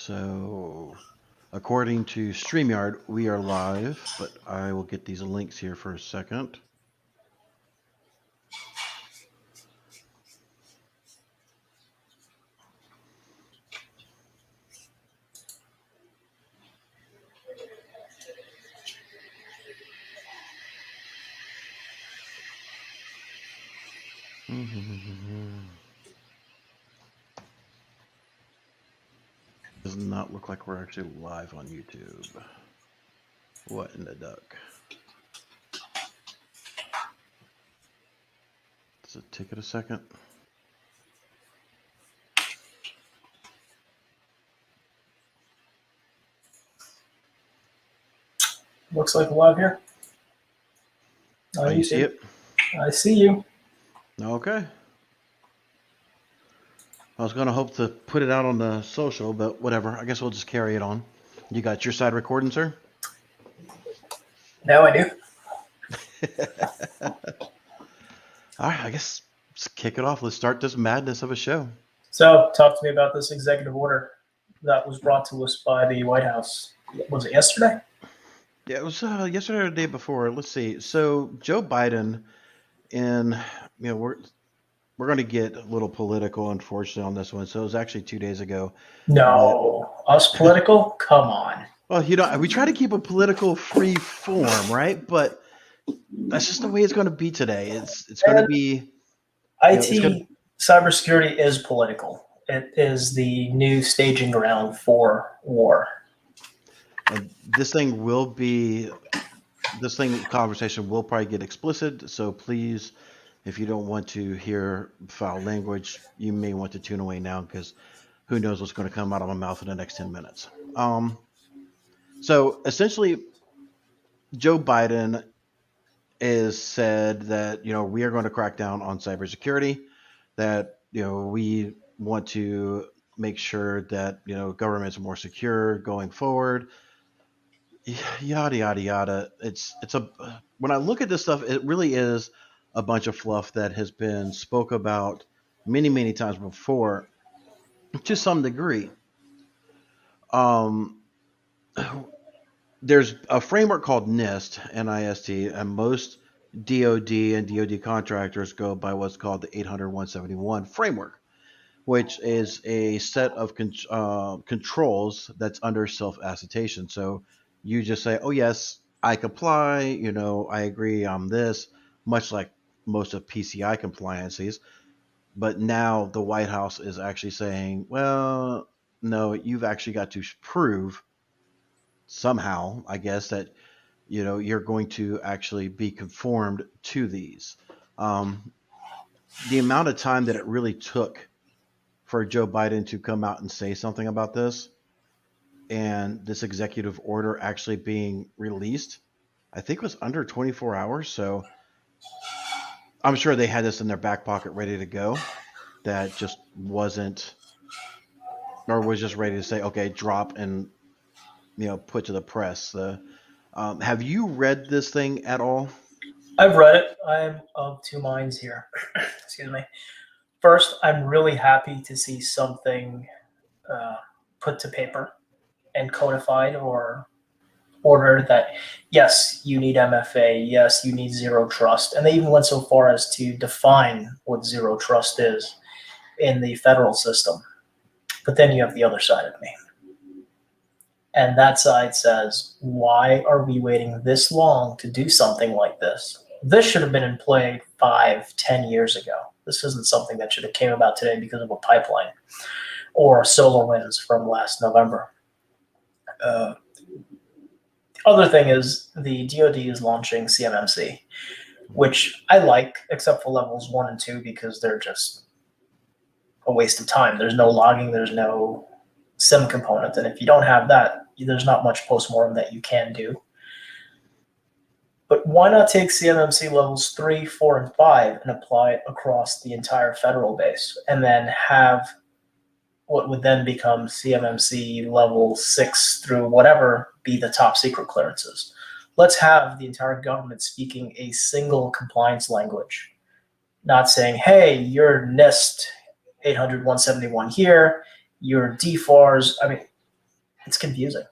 So, according to StreamYard, we are live, but I will get these links here for a second. Does not look like we're actually live on YouTube. What in the duck? Does it take it a second? Looks like live here. Oh, you see it? I see you. Okay. I was going to hope to put it out on the social, but whatever. I guess we'll just carry it on. You got your side recording, sir? Now I do. All right, I guess let's kick it off. Let's start this madness of a show. So, talk to me about this executive order that was brought to us by the White House. Was it yesterday? Yeah, it was yesterday or the day before. Let's see. So Joe Biden, and we're going to get a little political, unfortunately, on this one. So it was actually 2 days ago. No, us political? Come on. Well, we try to keep a political free form, right? But that's just the way it's going to be today. It's going to be IT cybersecurity is political. It is the new staging ground for war. And this conversation will probably get explicit. So please, if you don't want to hear foul language, you may want to tune away now, because who knows what's going to come out of my mouth in the next 10 minutes. So essentially, Joe Biden has said that, we are going to crack down on cybersecurity, that, we want to make sure that, governments are more secure going forward, yada, yada, yada. When I look at this stuff, it really is a bunch of fluff that has been spoke about many, many times before, to some degree. There's a framework called NIST, N-I-S-T, and most DoD and DoD contractors go by what's called the 800-171 framework, which is a set of controls that's under self-attestation. So you just say, oh, yes, I comply, I agree on this, much like most of PCI compliances. But now the White House is actually saying, well, no, you've actually got to prove somehow, I guess, that you're going to actually be conformed to these. The amount of time that it really took for Joe Biden to come out and say something about this, and this executive order actually being released, I think was under 24 hours. So I'm sure they had this in their back pocket ready to go. That just wasn't, or was just ready to say, okay, drop and put to the press. Have you read this thing at all? I've read it. I'm of two minds here. Excuse me. First, I'm really happy to see something put to paper and codified or ordered that, yes, you need MFA, yes, you need zero trust. And they even went so far as to define what zero trust is in the federal system. But then you have the other side of me. And that side says, why are we waiting this long to do something like this? This should have been in play 5-10 years ago. This isn't something that should have came about today because of a pipeline or SolarWinds from last November. Other thing is the DoD is launching CMMC, which I like, except for levels 1 and 2, because they're just a waste of time. There's no logging, there's no SIM component, and if you don't have that, there's not much postmortem that you can do. But why not take CMMC levels 3, 4, and 5 and apply it across the entire federal base, and then have what would then become CMMC level 6 through whatever be the top secret clearances? Let's have the entire government speaking a single compliance language, not saying, hey, you're NIST 800-171 here, your DFARS. I mean, It's confusing.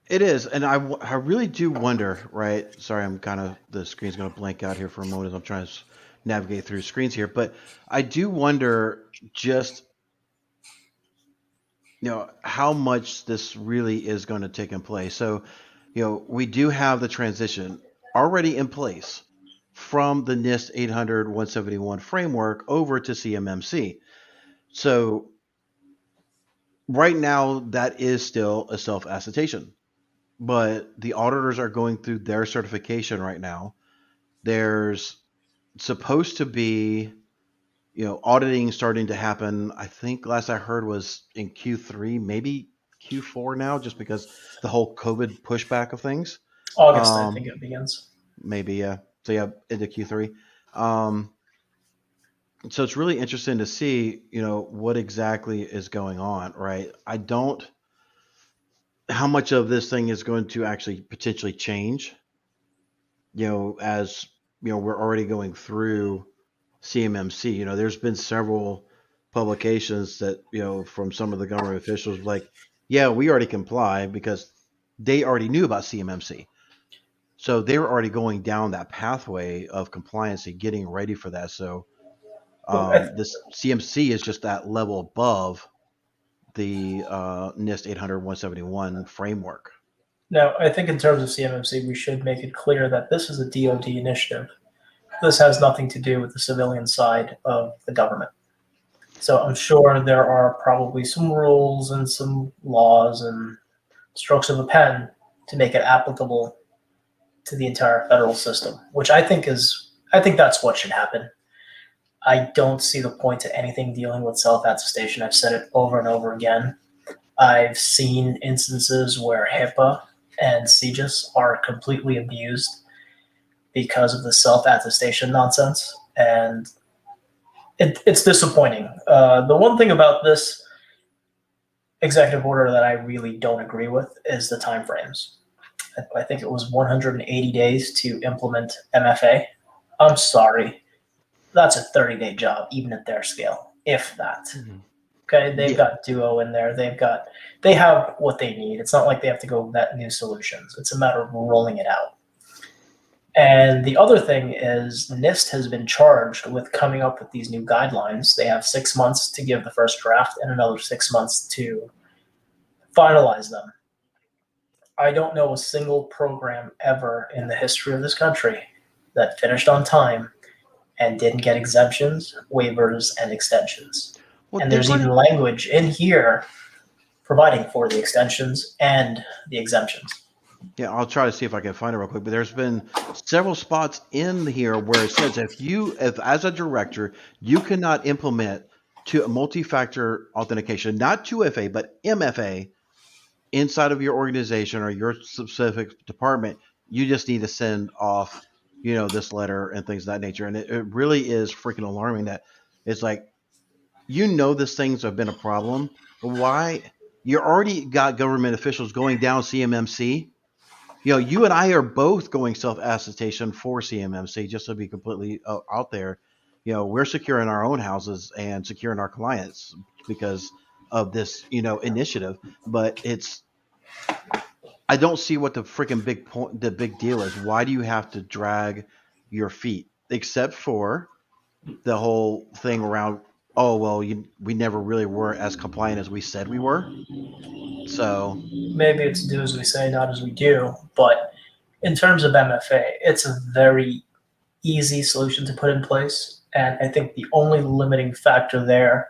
It is, and I really do wonder, right? Sorry, I'm kind of the screen's going to blank out here for a moment as I'm trying to navigate through screens here, but I do wonder just how much this really is going to take in place. So, we do have the transition already in place from the NIST 800-171 framework over to CMMC. So right now that is still a self attestation, but the auditors are going through their certification right now. There's supposed to be auditing starting to happen. I think last I heard was in Q3, maybe Q4 now, just because the whole COVID pushback of things. August, I think Um, it begins. maybe yeah. So yeah, into Q3. Um, so it's really interesting to see what exactly is going on, right? I don't how much of this thing is going to actually potentially change, as we're already going through CMMC. There's been several publications that, from some of the government officials, like, yeah, we already comply because they already knew about CMMC. So they were already going down that pathway of compliance and getting ready for that. So Well, this CMC is just that level above the NIST 800-171 framework. now, I think in terms of CMMC, we should make it clear that this is a DoD initiative. This has nothing to do with the civilian side of the government. So I'm sure there are probably some rules and some laws and strokes of a pen to make it applicable to the entire federal system, which I think that's what should happen. I don't see the point to anything dealing with self attestation. I've said it over and over again. I've seen instances where HIPAA and CGIS are completely abused because of the self attestation nonsense, and it's disappointing. The one thing about this executive order that I really don't agree with is the timeframes. I think it was 180 days to implement MFA. I'm sorry, that's a 30-day job, even at their scale, if that. Mhm. Okay, they've Yeah. got Duo in there. They have what they need. It's not like they have to go vet new solutions. It's a matter of rolling it out. And the other thing is NIST has been charged with coming up with these new guidelines. They have 6 months to give the first draft and another 6 months to finalize them. I don't know a single program ever in the history of this country that finished on time and didn't get exemptions, waivers, and extensions. Well, And they've there's even already. language in here providing for the extensions and the exemptions. Yeah, I'll try to see if I can find it real quick. But there's been several spots in here where it says if as a director, you cannot implement to a multi-factor authentication, not 2FA, but MFA inside of your organization or your specific department, you just need to send off, this letter and things of that nature. And it really is freaking alarming that it's like, this things have been a problem. Why? You already got government officials going down CMMC. You and I are both going self attestation for CMMC, just to be completely out there. We're securing our own houses and securing our clients because of this, initiative. But I don't see what the freaking the big deal is. Why do you have to drag your feet? Except for the whole thing around, oh, well, we never really were as compliant as we said we were. So, Maybe it's do as we say, not as we do. But in terms of MFA, it's a very easy solution to put in place. And I think the only limiting factor there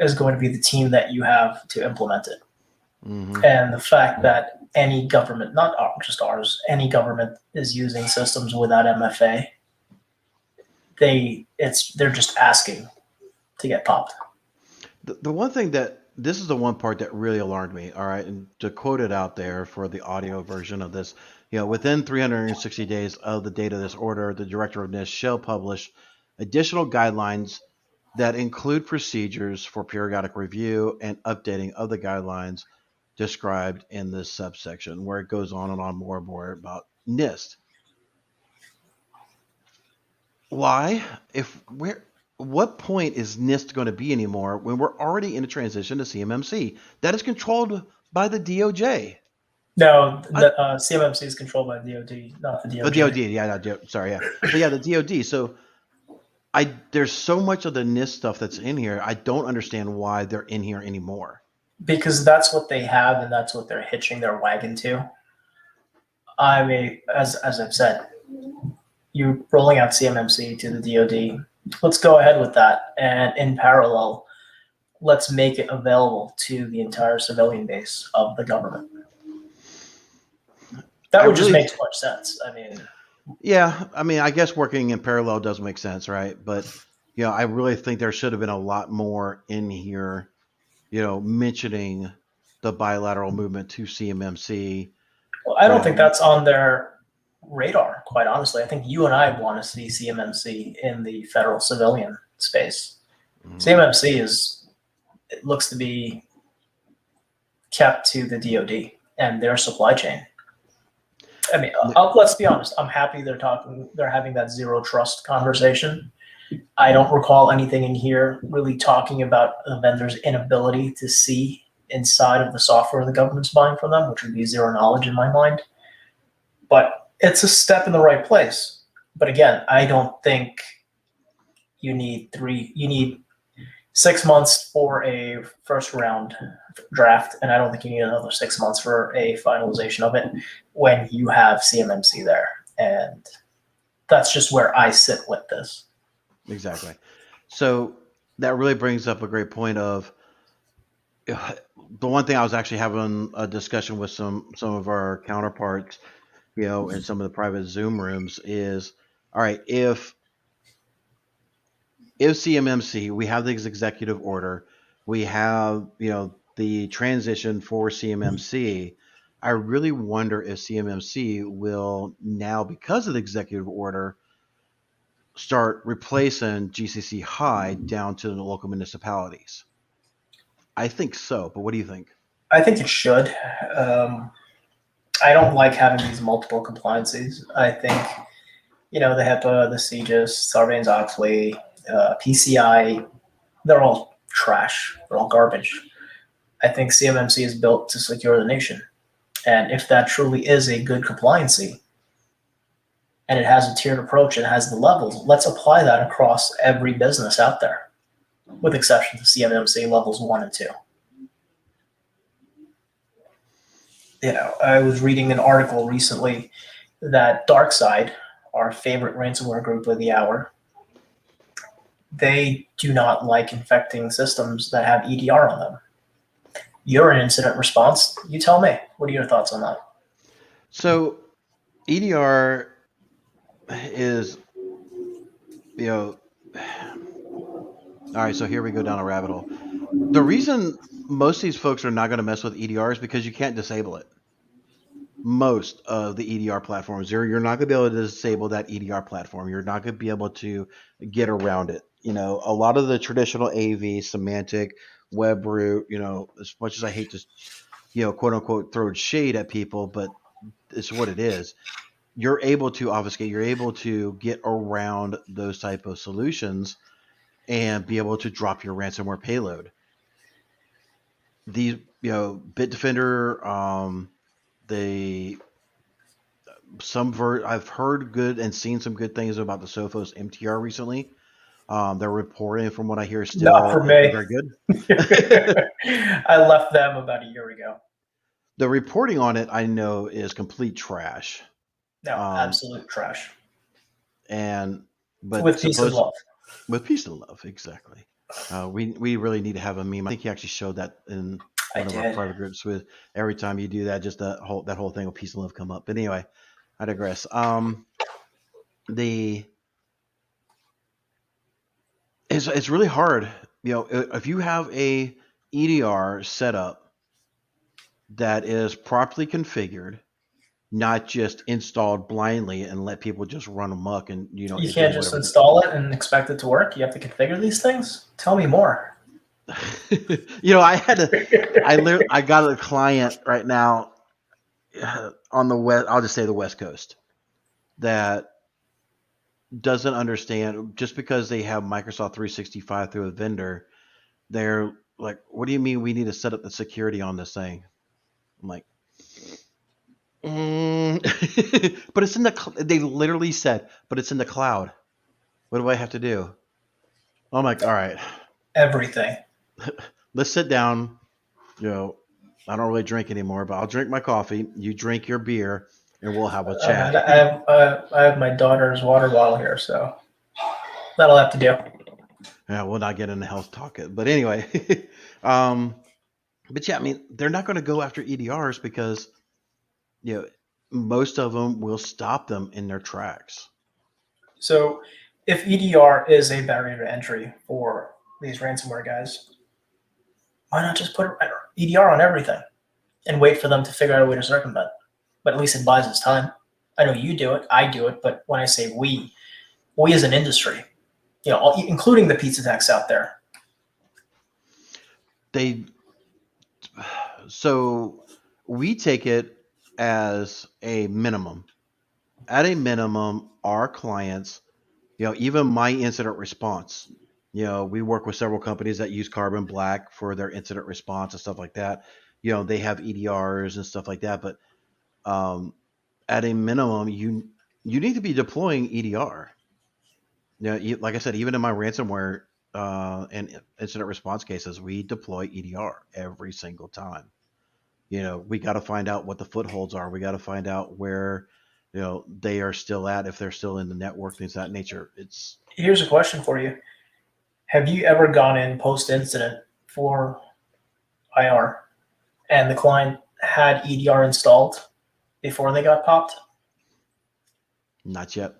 is going to be the team that you have to implement it. mhm. And the fact that any government, not just ours, any government is using systems without MFA, they're just asking to get popped. The one thing that this is the one part that really alarmed me. All right, and to quote it out there for the audio version of this, within 360 days of the date of this order, the director of NIST shall publish additional guidelines that include procedures for periodic review and updating of the guidelines described in this subsection, where it goes on and on more and more about NIST. Why? If we're what point is NIST going to be anymore when we're already in a transition to CMMC that is controlled by the DOJ? No, I, the CMMC is controlled by the DoD, not the the DOJ. DOD, yeah, no, sorry, yeah, but yeah, the DOD. So there's so much of the NIST stuff that's in here. I don't understand why they're in here anymore. Because that's what they have, and that's what they're hitching their wagon to. I mean, as I've said, you rolling out CMMC to the DoD. Let's go ahead with that, and in parallel, let's make it available to the entire civilian base of the government. That would just make too much sense. I mean, yeah, I mean, I guess working in parallel does make sense, right? But I really think there should have been a lot more in here, mentioning the bilateral movement to CMMC. well, I don't think that's on their radar, quite honestly. I think you and I want to see CMMC in the federal civilian space. CMMC it looks to be kept to the DoD and their supply chain. I mean, let's be honest. I'm happy they're having that zero trust conversation. I don't recall anything in here really talking about a vendor's inability to see inside of the software the government's buying from them, which would be zero knowledge in my mind. But it's a step in the right place. But again, I don't think you need 6 months for a first round draft, and I don't think you need another 6 months for a finalization of it when you have CMMC there. And that's just where I sit with this. Exactly. So that really brings up a great point of the one thing I was actually having a discussion with some of our counterparts, in some of the private Zoom rooms is, all right, if CMMC, we have this executive order, we have, the transition for CMMC, I really wonder if CMMC will now, because of the executive order, start replacing GCC high down to the local municipalities. I think so, but what do you think? I think it should. I don't like having these multiple compliances. I think, the HIPAA, the CGIS, Sarbanes-Oxley, PCI, they're all trash. They're all garbage. I think CMMC is built to secure the nation. And if that truly is a good compliancy, and it has a tiered approach and has the levels, let's apply that across every business out there, with exception to CMMC levels 1 and 2. I was reading an article recently that DarkSide, our favorite ransomware group of the hour, they do not like infecting systems that have EDR on them. You're an incident response. You tell me. What are your thoughts on that? So EDR is, all right, so here we go down a rabbit hole. The reason most of these folks are not going to mess with EDR is because you can't disable it. Most of the EDR platforms, you're not going to be able to disable that EDR platform. You're not going to be able to get around it. A lot of the traditional AV, semantic, web root, as much as I hate to, quote unquote, throw shade at people, but it's what it is. You're able to obfuscate, you're able to get around those type of solutions and be able to drop your ransomware payload. These, Bitdefender, I've heard good and seen some good things about the Sophos MTR recently. They're reporting, from what I hear, still not for me. Very good. I left them about a year ago. The reporting on it, I know, is complete trash. No, absolute trash. But with peace and love. With peace and love, exactly. We really need to have a meme. I think you actually showed that in one of our private groups. With every time you do that, just that whole thing with peace and love come up. But anyway, I digress. It's really hard. If you have a EDR set up that is properly configured, not just installed blindly and let people just run amok, and you can't just install it and expect it to work. You have to configure these things. Tell me more. I got a client right now on the West. I'll just say the West Coast, that doesn't understand just because they have Microsoft 365 through a vendor, they're like, what do you mean we need to set up the security on this thing? I'm like, but it's in they literally said, but it's in the cloud. What do I have to do? I'm like, all right, Everything. let's sit down. You know, I don't really drink anymore, but I'll drink my coffee. You drink your beer, and we'll have a chat. I have my daughter's water bottle here, so that'll have to do. Yeah, we'll not get into health talk, but anyway, um, but yeah, I mean, they're not going to go after EDRs because you know most of them will stop them in their tracks. So if EDR is a barrier to entry for these ransomware guys, why not just put EDR on everything and wait for them to figure out a way to circumvent? But at least it buys us time. I know you do it, I do it, but when I say we as an industry, including the pizza techs out there. They so we take it as a minimum. At a minimum, our clients, even my incident response, we work with several companies that use Carbon Black for their incident response and stuff like that. They have EDRs and stuff like that, but um, at a minimum, you need to be deploying EDR. Like I said, even in my ransomware and incident response cases, we deploy EDR every single time. We got to find out what the footholds are. We got to find out where they are still at, if they're still in the network, things of that nature. Here's a question for you. Have you ever gone in post-incident for IR and the client had EDR installed before they got popped? Not yet.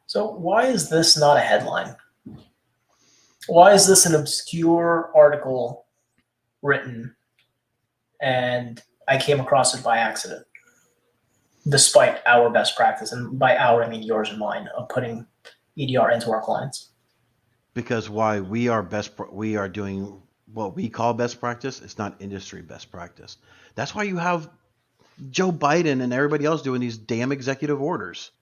So why is this not a headline? Why is this an obscure article written and I came across it by accident, despite our best practice? And by our, I mean yours and mine, of putting EDR into our clients. Because why we are doing what we call best practice. It's not industry best practice. That's why you have Joe Biden and everybody else doing these damn executive orders.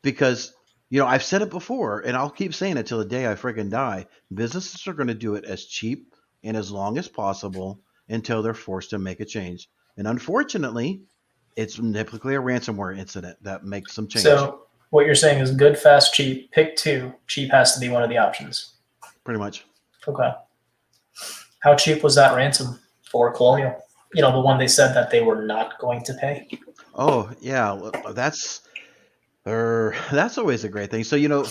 Because I've said it before, and I'll keep saying it till the day I freaking die. Businesses are going to do it as cheap and as long as possible until they're forced to make a change. And unfortunately, it's typically a ransomware incident that makes some change. So what you're saying is good, fast, cheap. Pick two. Cheap has to be one of the options. Pretty much. Okay. How cheap was that ransom for Colonial? The one they said that they were not going to pay. Oh yeah, that's always a great thing. So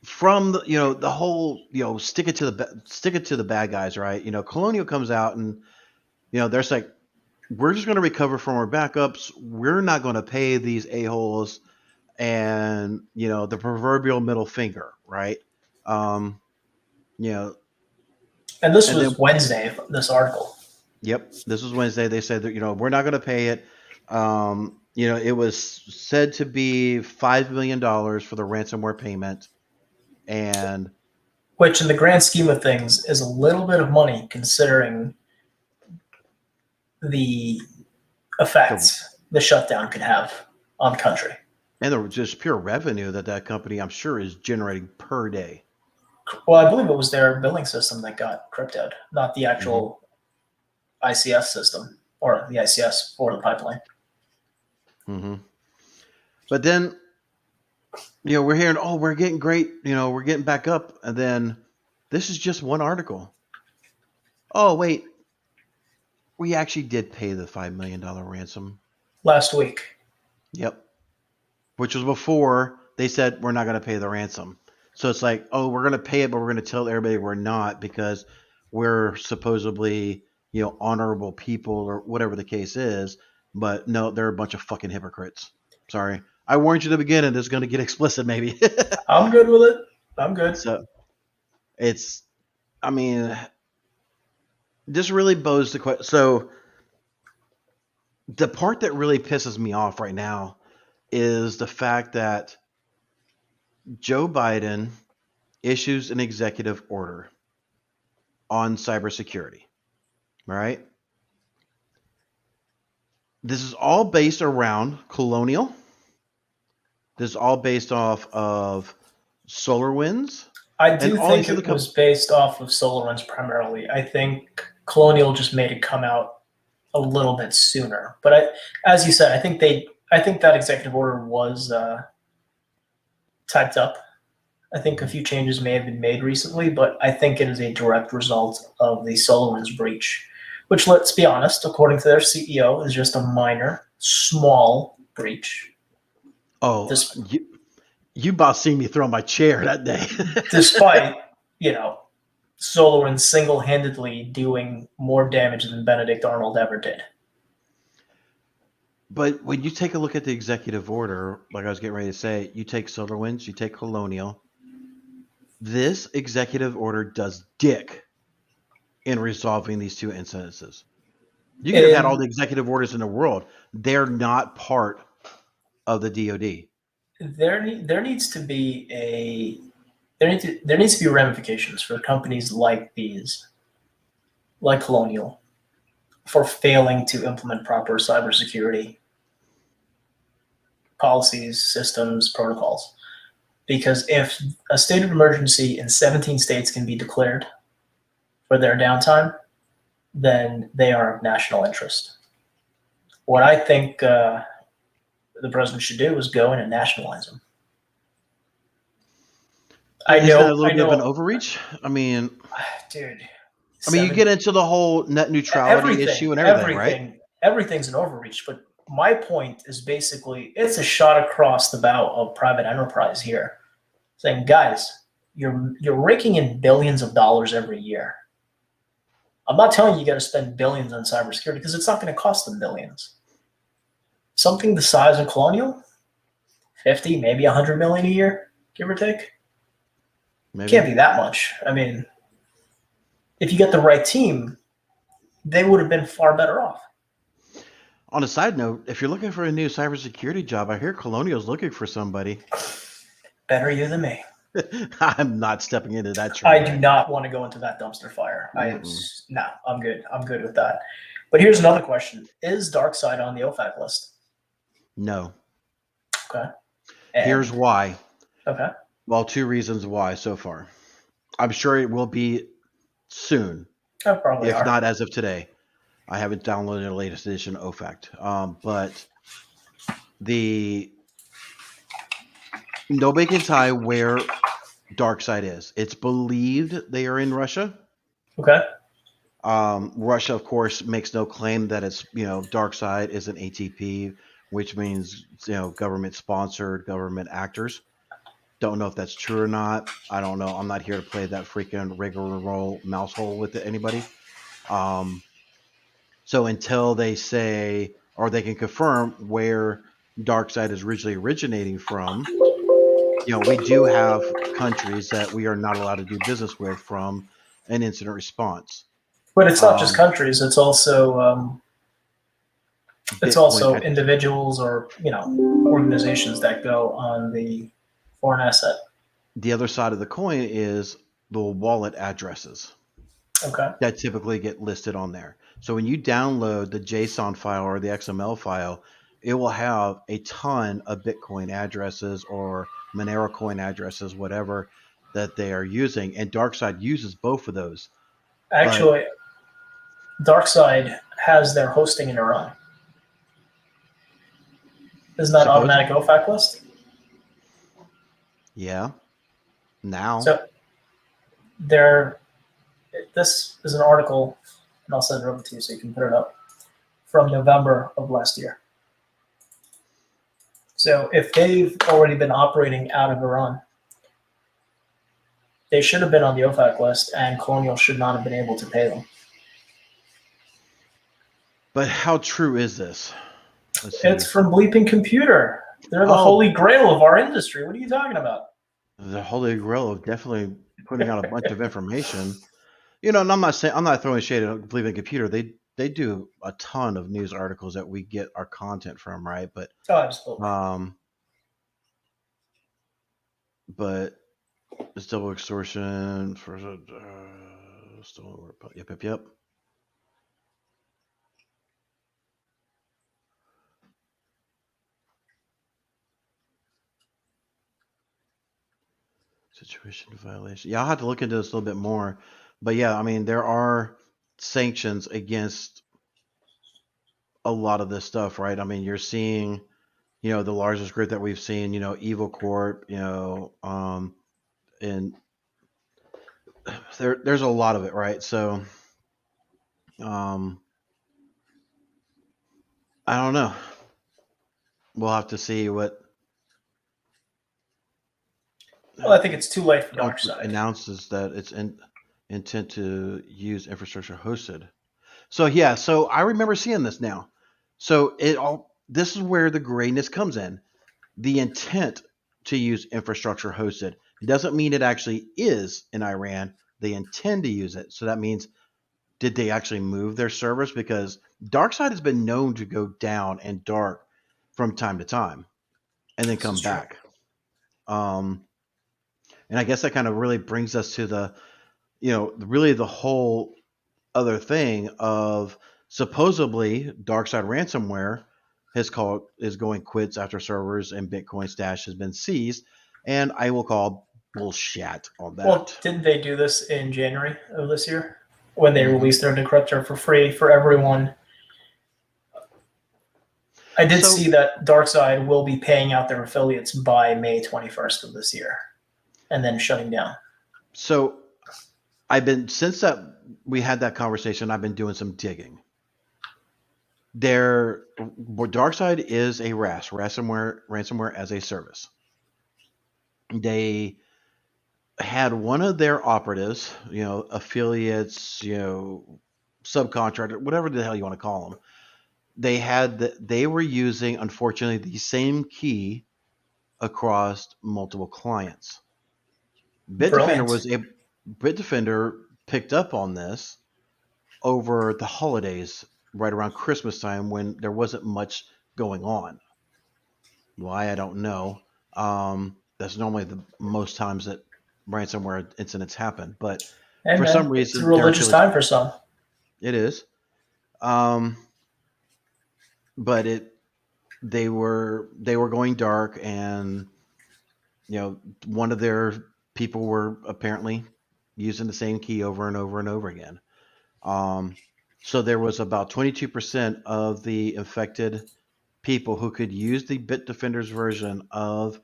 from the whole stick it to the bad guys, right? Colonial comes out and they're like, we're just going to recover from our backups. We're not going to pay these a-holes, and the proverbial middle finger, right? And this was Wednesday, this article. Yep, this was Wednesday. They said that we're not going to pay it. It was said to be $5 million for the ransomware payment, and which in the grand scheme of things is a little bit of money considering the effects the shutdown could have on the country. And the just pure revenue that company, I'm sure, is generating per day. Well, I believe it was their billing system that got cryptoed, not the actual ICS system or the ICS for the pipeline. Mm-hmm. But then, we're hearing, oh, we're getting great, we're getting back up. And then this is just one article. Oh, wait. We actually did pay the $5 million ransom. Last week. Yep. Which was before they said we're not going to pay the ransom. So it's like, oh, we're going to pay it, but we're going to tell everybody we're not because we're supposedly, honorable people or whatever the case is. But no, they're a bunch of fucking hypocrites. Sorry. I warned you to begin, and it's going to get explicit maybe. I'm good with it. I'm good. So this really bows the question. So the part that really pisses me off right now is the fact that Joe Biden issues an executive order on cybersecurity, right? This is all based around Colonial This is all based off of SolarWinds I and do all think these other it was companies. based off of SolarWinds primarily. I think Colonial just made it come out a little bit sooner. But as you said, I think that executive order was typed up. I think a few changes may have been made recently, but I think it is a direct result of the SolarWinds breach, which, let's be honest, according to their CEO, is just a minor, small breach. Oh, Des- you about seen me throw my chair that day. Despite, you know, SolarWinds single-handedly doing more damage than Benedict Arnold ever did. But when you take a look at the executive order, like I was getting ready to say, you take SolarWinds, you take Colonial. This executive order does dick in resolving these two incidences. You could have had all And the executive orders in the world. They're not part of the DoD. there needs to be there needs to be ramifications for companies like these, like Colonial, for failing to implement proper cybersecurity policies, systems, protocols. Because if a state of emergency in 17 states can be declared for their downtime, then they are of national interest. What I think the president should do is go in and nationalize them. But isn't that a I little bit of an know, overreach? I mean, dude. you get into the whole net neutrality issue and everything, right? Everything's an overreach. But my point is basically, it's a shot across the bow of private enterprise here, saying, guys, you're raking in billions of dollars every year. I'm not telling you got to spend billions on cybersecurity because it's not going to cost them billions. Something the size of Colonial, 50, maybe 100 million a year, give or take. Maybe. Can't be that much. I mean, if you get the right team, they would have been far better off. On a side note, if you're looking for a new cybersecurity job, I hear Colonial's looking for somebody. Better you than me. I'm not stepping into that I train. do not want to go into that dumpster fire. Mm-mm. No, I'm good. I'm good with that. But here's another question: is DarkSide on the OFAC list? No. Okay. Here's And why. okay. Well, two reasons why so far. I'm sure it will be soon, Oh, probably if are. not as of today. I haven't downloaded the latest edition of OFACT. But the nobody can tie where DarkSide is. It's believed they are in Russia. Okay. Russia, of course, makes no claim that it's DarkSide is an ATP, which means government sponsored, government actors. Don't know if that's true or not. I don't know. I'm not here to play that freaking rigmarole mouse hole with anybody. Um, so until they say or they can confirm where DarkSide is originally originating from, we do have countries that we are not allowed to do business with from an incident response. But it's not just Um, countries. It's Bitcoin. also individuals or organizations that go on the foreign asset. The other side of the coin is the wallet addresses Okay. that typically get listed on there. So when you download the JSON file or the XML file, it will have a ton of Bitcoin addresses or Monero coin addresses, whatever that they are using. And DarkSide uses both of those. But Actually, DarkSide has their hosting in Iran. Isn't that supposedly, automatic OFAC list? yeah, now. So there. This is an article, and I'll send it over to you so you can put it up, from November of last year. So if they've already been operating out of Iran, they should have been on the OFAC list, and Colonial should not have been able to pay them. But how true is this? Let's see. It's from Bleeping Computer. They're the Oh, holy grail of our industry. What are you talking about? the Holy Grail of definitely putting out a bunch of information. And I'm not throwing shade at Believing Computer. They do a ton of news articles that we get our content from, right? But Oh, absolutely. um, but it's double extortion for yep. Situation violation. Yeah, I'll have to look into this a little bit more. But yeah, I mean, there are sanctions against a lot of this stuff, right? I mean, you're seeing, the largest group that we've seen, Evil Corp, and there's a lot of it, right? So, um, I don't know. We'll have to see what Well, I think it's too late for Trump DarkSide. announces that it's intent to use infrastructure hosted. So yeah, so I remember seeing this now. So this is where the grayness comes in. The intent to use infrastructure hosted. It doesn't mean it actually is in Iran. They intend to use it. So that means, did they actually move their servers? Because DarkSide has been known to go down and dark from time to time and then This is come true. back. Um, and I guess that kind of really brings us to really the whole other thing of supposedly DarkSide ransomware is going quits after servers and Bitcoin stash has been seized, and I will call bullshit on Well, that. didn't they do this in January of this year when they Hmm. released their decryptor for free for everyone? I did So see that DarkSide will be paying out their affiliates by May 21st of this year and then shutting down. so I've been since that we had that conversation. I've been doing some digging. DarkSide is a ransomware as a service. They had one of their operatives, affiliates, subcontractor, whatever the hell you want to call them. They were using, unfortunately, the same key across multiple clients. Bitdefender Brilliant. was a Bitdefender picked up on this over the holidays, right around Christmas time when there wasn't much going on. Why, I don't know. That's normally the most times that ransomware incidents happen, but Hey, for some man, it's a reason their religious affiliates, time for some. it is. Um, but they were going dark, and one of their people were apparently using the same key over and over and over again. Um, so there was about 22% of the infected people who could use the Bitdefender's version of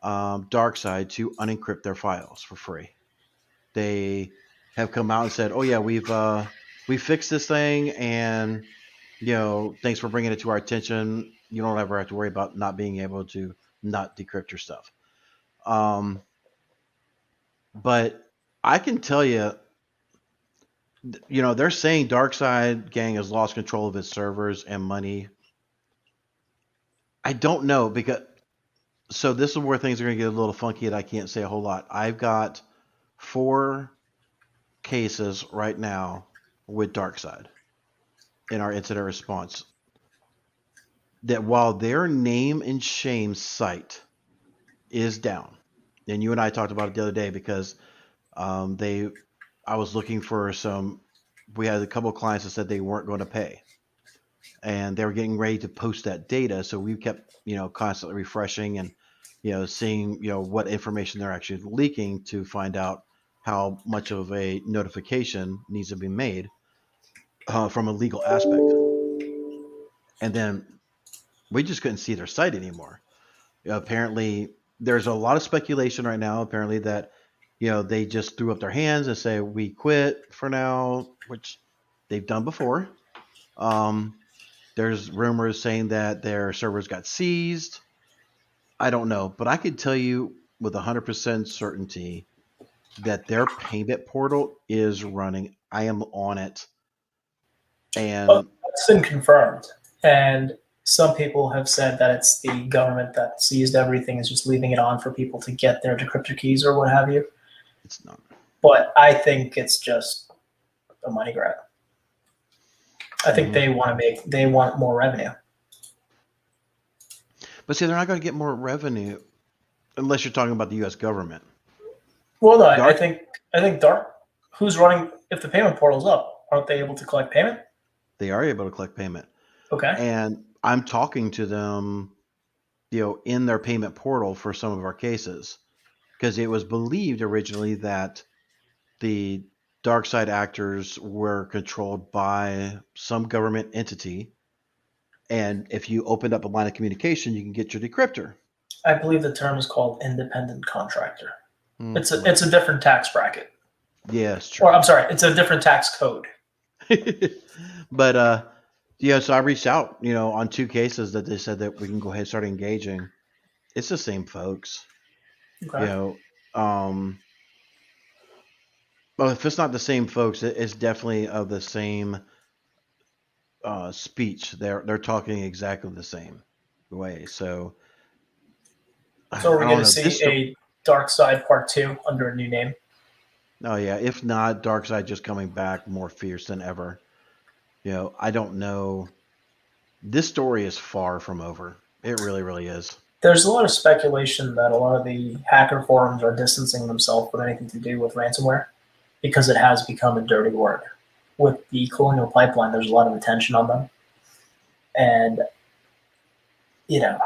DarkSide to unencrypt their files for free. They have come out and said, "Oh yeah, we fixed this thing, and thanks for bringing it to our attention. You don't ever have to worry about not being able to not decrypt your stuff." Um, but I can tell you, they're saying DarkSide Gang has lost control of its servers and money. I don't know because so this is where things are going to get a little funky, and I can't say a whole lot. I've got 4 cases right now with DarkSide in our incident response. That while their name and shame site is down, and you and I talked about it the other day because they, I was looking for some. We had a couple of clients that said they weren't going to pay, and they were getting ready to post that data. So we kept, constantly refreshing and, seeing, what information they're actually leaking to find out how much of a notification needs to be made from a legal aspect. And then we just couldn't see their site anymore. Apparently, there's a lot of speculation right now. Apparently that they just threw up their hands and say we quit for now, which they've done before. Um, there's rumors saying that their servers got seized. I don't know, but I can tell you with 100% certainty that their payment portal is running. I am on it, Well, and that's been confirmed. And some people have said that it's the government that seized everything, is just leaving it on for people to get their decryptor keys or what have you. it's not. But I think it's just a money grab. I think Mm-hmm. they want more revenue. But see, they're not going to get more revenue unless you're talking about the U.S. government. Well, no, I Dark, think I think Dark. Who's running? If the payment portal's up, aren't they able to collect payment? they are able to collect payment, Okay. and I'm talking to them, in their payment portal for some of our cases. because it was believed originally that the dark side actors were controlled by some government entity, and if you opened up a line of communication, you can get your decryptor. I believe the term is called independent contractor. It's a Well, different tax bracket, yes, true. or I'm sorry, it's a different tax code. But yeah, so I reached out, on two cases that they said that we can go ahead and start engaging. It's the same folks, you Okay. know. Um, well, if it's not the same folks, it's definitely of the same speech. They're talking exactly the same way. So So are I we going don't to know see this. a Dark Side Part 2 under a new name? Oh yeah, if not, Darkseid just coming back more fierce than ever. I don't know. This story is far from over. It really, really is. There's a lot of speculation that a lot of the hacker forums are distancing themselves with anything to do with ransomware because it has become a dirty word. With the Colonial Pipeline, there's a lot of attention on them, and you know,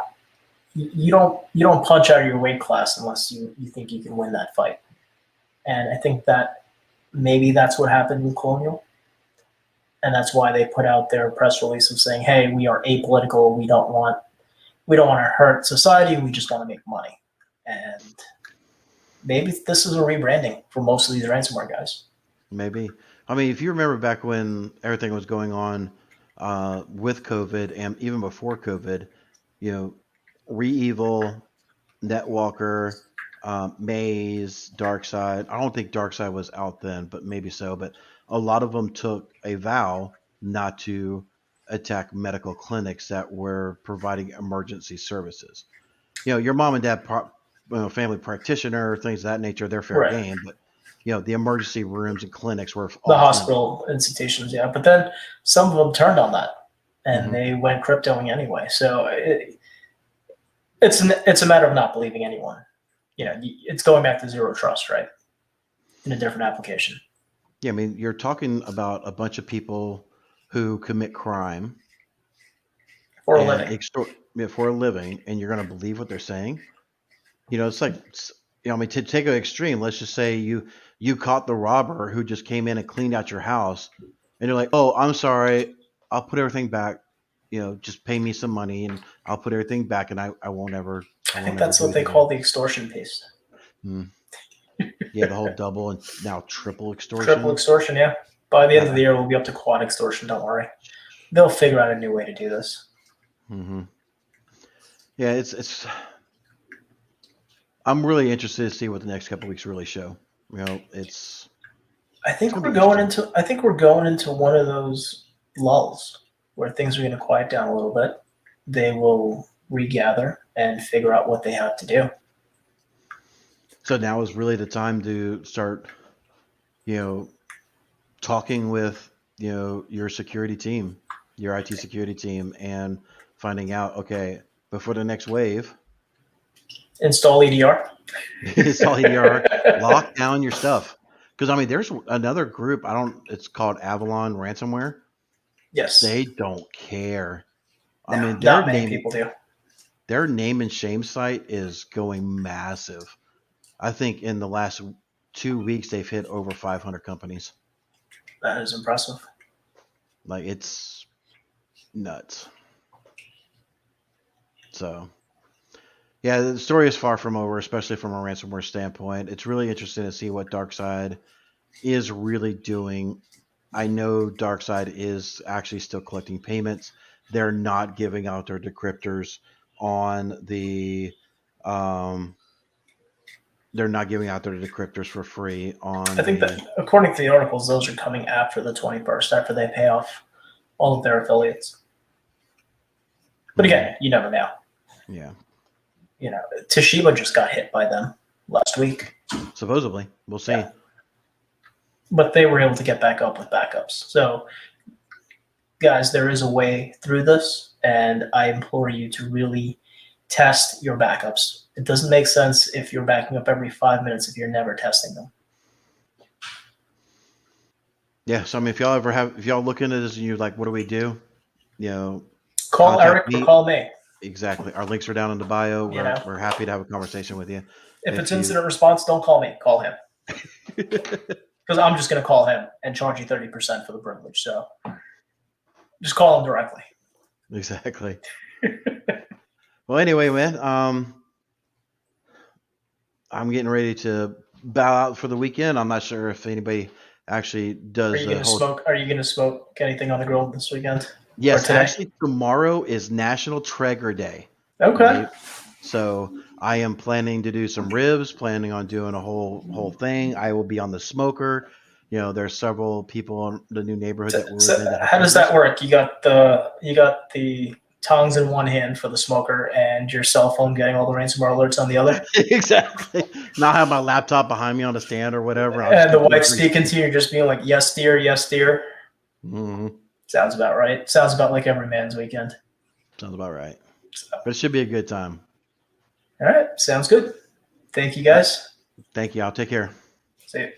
you don't punch out of your weight class unless you think you can win that fight. And I think that maybe that's what happened with Colonial, and that's why they put out their press release of saying, "Hey, we are apolitical. We don't want to hurt society. We just want to make money." And maybe this is a rebranding for most of these ransomware guys. Maybe. I mean, if you remember back when everything was going on with COVID and even before COVID, you know, ReEvil, Netwalker, Maze, Darkseid. I don't think Darkseid was out then, but maybe so. But a lot of them took a vow not to attack medical clinics that were providing emergency services. Your mom and dad, family practitioner, things of that nature, they're fair Right. game. But the emergency rooms and clinics were The off limits. hospital institutions, yeah. But then some of them turned on that and Hmm. they went cryptoing anyway. So it's a matter of not believing anyone. It's going back to zero trust, right? In a different application Yeah, I mean, you're talking about a bunch of people who commit crime for a and living. extort for a living, and you're going to believe what they're saying. It's like, I mean, to take an extreme, let's just say you caught the robber who just came in and cleaned out your house, and you're like, oh, I'm sorry, I'll put everything back. Just pay me some money, and I'll put everything back, and I won't ever I I think won't ever that's do what it they again. call the extortion piece. Hmm. Yeah, the whole double and now triple Triple extortion. extortion, yeah. By the end of I the year, we'll be up to quad extortion. Don't worry. They'll figure out a new way to do this. hmm Yeah, it's. I'm really interested to see what the next couple weeks really show. It's I it's think gonna we're be going interesting. into. I think we're going into one of those lulls where things are going to quiet down a little bit. They will regather and figure out what they have to do. So now is really the time to start, you know, talking with your security team, your IT security team, and finding out, okay, before the next wave, Install EDR. install EDR, lock down your stuff. Because I mean, there's another group. I don't. It's called Avalon Ransomware. Yes. They don't care. I No, mean, not many people do. their name and shame site is going massive. I think in the last 2 weeks they've hit over 500 companies. That is impressive. Like it's nuts. So yeah, the story is far from over, especially from a ransomware standpoint. It's really interesting to see what DarkSide is really doing. I know DarkSide is actually still collecting payments. They're not giving out their decryptors on the um, they're not giving out their decryptors for free I on think that the according to the articles, those are coming after the 21st, after they pay off all of their affiliates. But hmm, again, you never know. yeah. Toshiba just got hit by them last week. Supposedly, we'll Yeah. see. But they were able to get back up with backups. So, guys, there is a way through this, and I implore you to really test your backups. It doesn't make sense if you're backing up every 5 minutes if you're never testing them. Yeah, so I mean, if y'all look into this and you're like, what do we do? You know, Call contact Eric or me. call me. Exactly. Our links are down in the bio. You We're know, we're happy to have a conversation with you. If it's incident response, don't call me. Call him. Because I'm just going to call him and charge you 30% for the privilege. So just call him directly. Exactly. Well, anyway, man, I'm getting ready to bow out for the weekend. I'm not sure if anybody actually does. Are you going to smoke? Are you going to smoke anything on the grill this weekend? Yes, actually, tomorrow is National Traeger Day. Okay. Right? So I am planning to do some ribs. Planning on doing a whole thing. I will be on the smoker. You know, there's several people in the new neighborhood that we're in. That how does that work? You got the tongs in one hand for the smoker and your cell phone getting all the ransomware alerts on the other. Exactly. Now I have my laptop behind me on the stand or whatever. And the wife speaking to you, you're just being like, yes, dear, yes, dear. Mm-hmm. Sounds about right. Sounds about like every man's weekend. Sounds about right. So. But it should be a good time. All right. Sounds good. Thank you, guys. Thank you. I'll take care. See you.